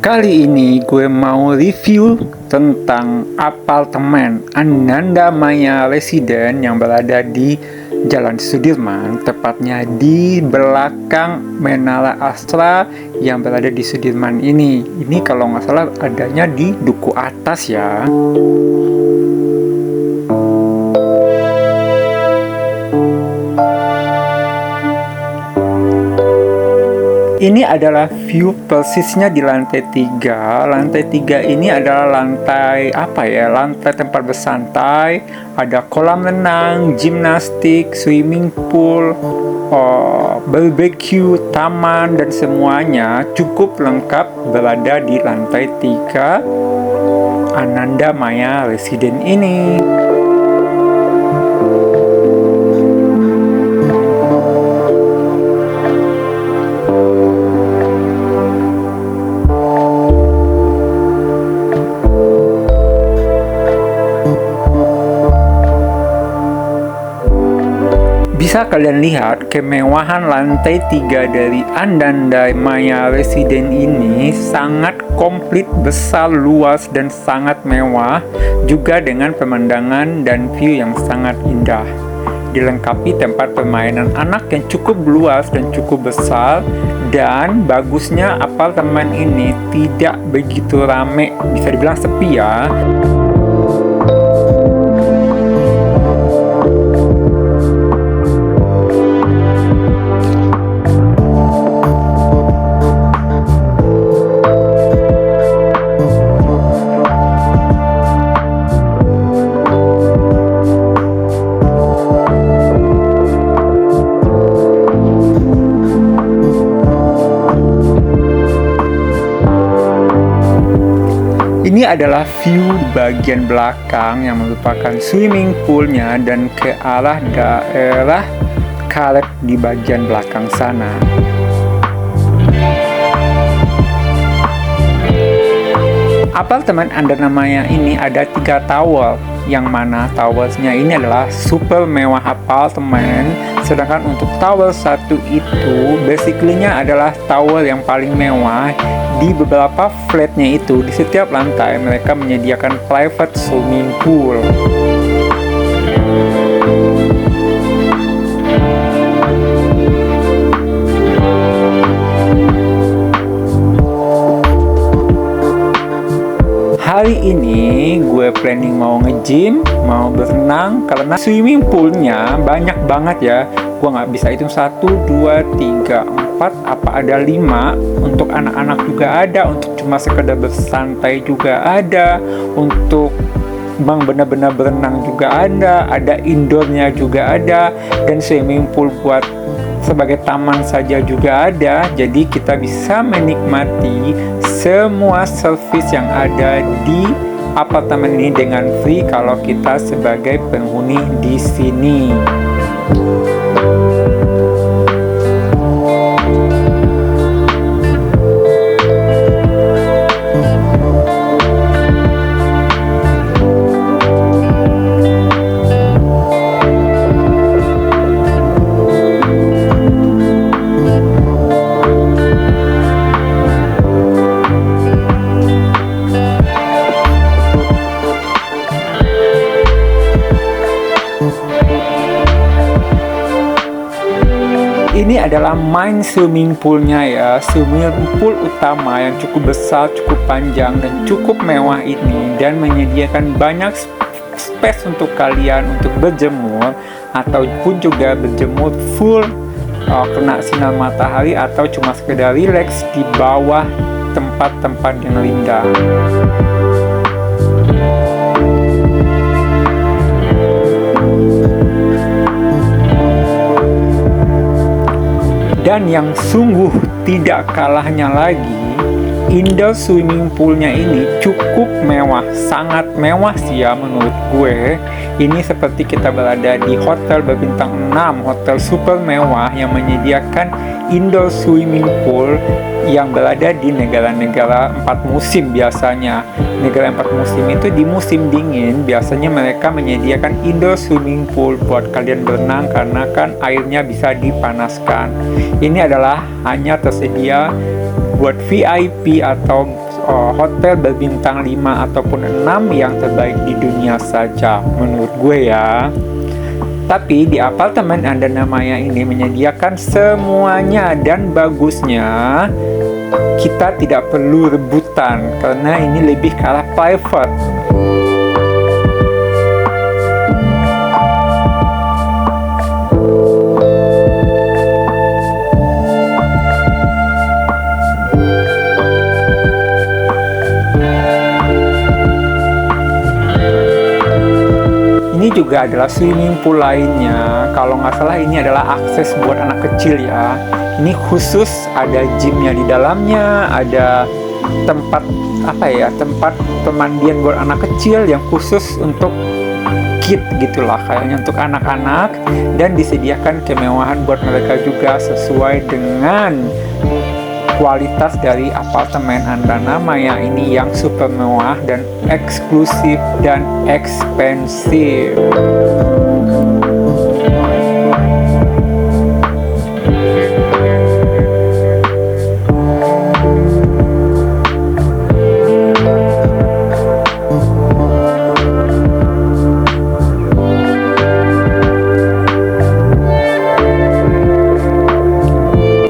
Kali ini gue mau review tentang apartemen Ananda Maya Residen yang berada di Jalan Sudirman, tepatnya di belakang Menara Astra yang berada di Sudirman ini. Ini kalau nggak salah adanya di Duku Atas ya. Ini adalah view persisnya di lantai 3. Lantai 3 ini adalah lantai lantai tempat bersantai. Ada kolam renang, gimnastik, swimming pool, barbecue, taman, dan semuanya cukup lengkap berada di lantai 3 Ananda Maya Residen ini. Bisa kalian lihat kemewahan lantai 3 dari Ananda Maya Residen ini sangat komplit, besar, luas, dan sangat mewah, juga dengan pemandangan dan view yang sangat indah. Dilengkapi tempat permainan anak yang cukup luas dan cukup besar, dan bagusnya apartemen ini tidak begitu rame, bisa dibilang sepi ya. Ini adalah view bagian belakang yang merupakan swimming poolnya dan ke arah daerah karet di bagian belakang sana. Apartemen Ananda Maya ini ada 3 tower, yang mana towersnya ini adalah super mewah apartemen, sedangkan untuk tower 1 itu basically-nya adalah tower yang paling mewah. Di beberapa flatnya itu, di setiap lantai mereka menyediakan private swimming pool. Hari ini gue planning mau nge-gym, mau berenang, karena swimming poolnya banyak banget ya. Gue nggak bisa hitung 1, 2, 3, 4, apa ada 5. Untuk anak-anak juga ada, untuk cuma sekedar bersantai juga ada, untuk benar-benar berenang juga ada indoornya juga ada, dan swimming pool buat sebagai taman saja juga ada. Jadi kita bisa menikmati semua service yang ada di apartemen ini dengan free kalau kita sebagai penghuni di sini. Ini adalah main swimming poolnya ya, swimming pool utama yang cukup besar, cukup panjang, dan cukup mewah ini, dan menyediakan banyak space untuk kalian untuk berjemur, ataupun juga berjemur full kena sinar matahari, atau cuma sekedar relax di bawah tempat-tempat yang indah. Dan yang sungguh tidak kalahnya lagi, indoor swimming poolnya ini cukup mewah, sangat mewah sih ya menurut gue. Ini seperti kita berada di hotel berbintang 6, hotel super mewah yang menyediakan indoor swimming pool yang berada di negara-negara 4 musim biasanya. Negara 4 musim itu di musim dingin biasanya mereka menyediakan indoor swimming pool buat kalian berenang karena kan airnya bisa dipanaskan. Ini adalah hanya tersedia buat VIP atau hotel berbintang 5 ataupun 6 yang terbaik di dunia saja menurut gue ya. Tapi di apartemen Andana Maya ini menyediakan semuanya, dan bagusnya kita tidak perlu rebutan karena ini lebih ke arah private. Ini juga adalah swimming pool lainnya. Kalau nggak salah ini adalah akses buat anak kecil ya. Ini khusus ada gymnya di dalamnya, ada tempat tempat pemandian buat anak kecil yang khusus untuk kid gitulah, kayaknya untuk anak-anak, dan disediakan kemewahan buat mereka juga sesuai dengan kualitas dari apartemen Andana Maya ini yang super mewah dan eksklusif dan ekspensif.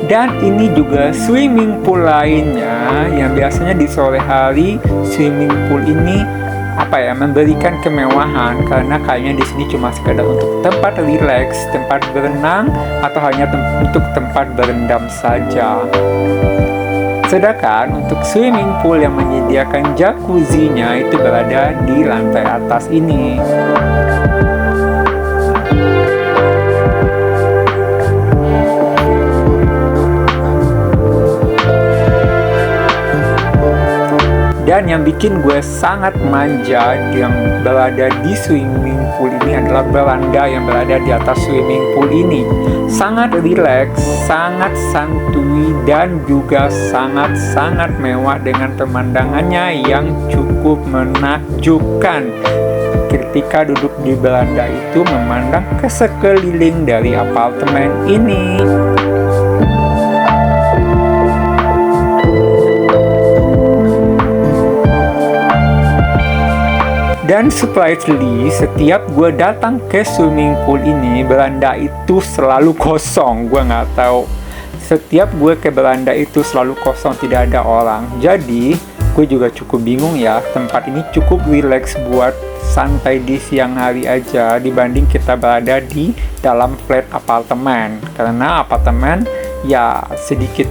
Dan ini juga swimming pool lainnya yang biasanya di sore hari swimming pool ini memberikan kemewahan, karena kayaknya di sini cuma sekedar untuk tempat rileks, tempat berenang, atau hanya untuk tempat berendam saja. Sedangkan untuk swimming pool yang menyediakan jacuzzi-nya itu berada di lantai atas ini. Dan yang bikin gue sangat manja yang berada di swimming pool ini adalah beranda yang berada di atas swimming pool ini. Sangat rileks, sangat santuy, dan juga sangat-sangat mewah dengan pemandangannya yang cukup menakjubkan. Ketika duduk di beranda itu memandang ke sekeliling dari apartemen ini. Dan surprisingly, setiap gue datang ke swimming pool ini, beranda itu selalu kosong. Gue nggak tahu. Setiap gue ke beranda itu selalu kosong, tidak ada orang. Jadi, gue juga cukup bingung ya. Tempat ini cukup relax buat santai di siang hari aja dibanding kita berada di dalam flat apartemen. Karena apartemen ya sedikit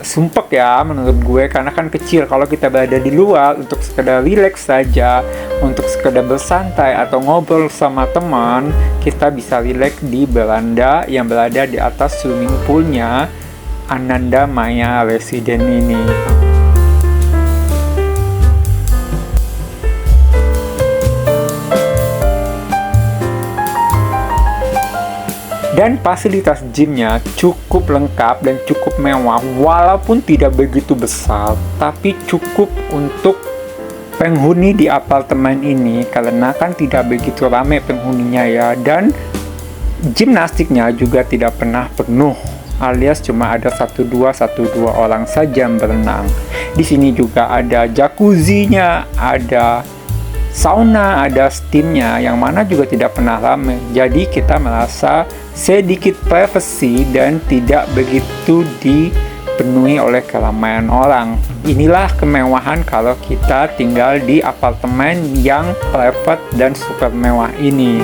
sumpek ya menurut gue, karena kan kecil. Kalau kita berada di luar untuk sekedar relax saja, untuk sekedar bersantai atau ngobrol sama teman, kita bisa relax di beranda yang berada di atas swimming poolnya Andana Maya Residence ini. Dan fasilitas gymnya cukup lengkap dan cukup mewah, walaupun tidak begitu besar, tapi cukup untuk penghuni di apartemen ini, karena kan tidak begitu ramai penghuninya ya. Dan gimnastiknya juga tidak pernah penuh, alias cuma ada 1-2 orang saja yang berenang. Di sini juga ada jacuzzi-nya, ada sauna, ada steamnya, yang mana juga tidak pernah ramai. Jadi kita merasa sedikit privacy dan tidak begitu dipenuhi oleh keramaian orang. Inilah kemewahan kalau kita tinggal di apartemen yang private dan super mewah ini.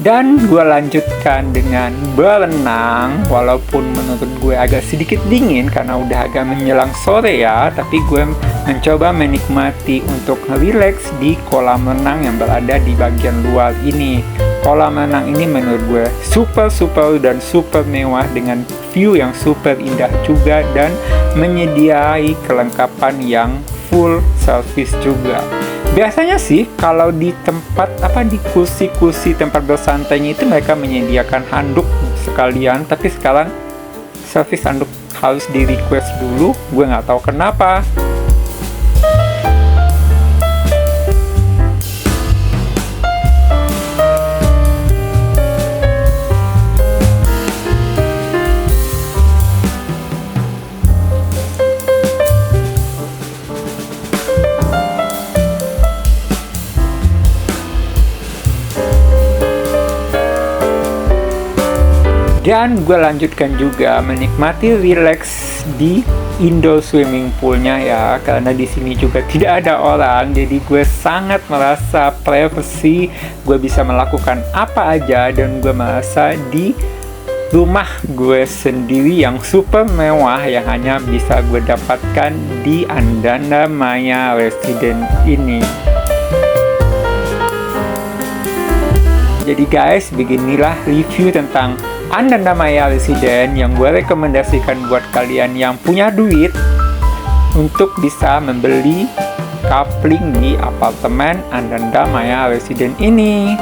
Dan gue lanjutkan dengan berenang, walaupun menurut gue agak sedikit dingin karena udah agak menjelang sore ya, tapi gue mencoba menikmati untuk relax di kolam renang yang berada di bagian luar ini. Kolam renang ini menurut gue super dan super mewah dengan view yang super indah juga, dan menyediai kelengkapan yang full service juga. Biasanya sih kalau di tempat di kursi-kursi tempat bersantainya itu mereka menyediakan handuk sekalian, tapi sekarang servis handuk harus di request dulu. Gue nggak tahu kenapa. Dan gue lanjutkan juga menikmati relax di indoor swimming poolnya ya, karena di sini juga tidak ada orang, jadi gue sangat merasa privacy. Gue bisa melakukan apa aja dan gue merasa di rumah gue sendiri yang super mewah yang hanya bisa gue dapatkan di Andana-Maya Residence ini. Jadi guys, beginilah review tentang Andana-Maya Residence yang gue rekomendasikan buat kalian yang punya duit untuk bisa membeli coupling di apartemen Andana-Maya Residence ini.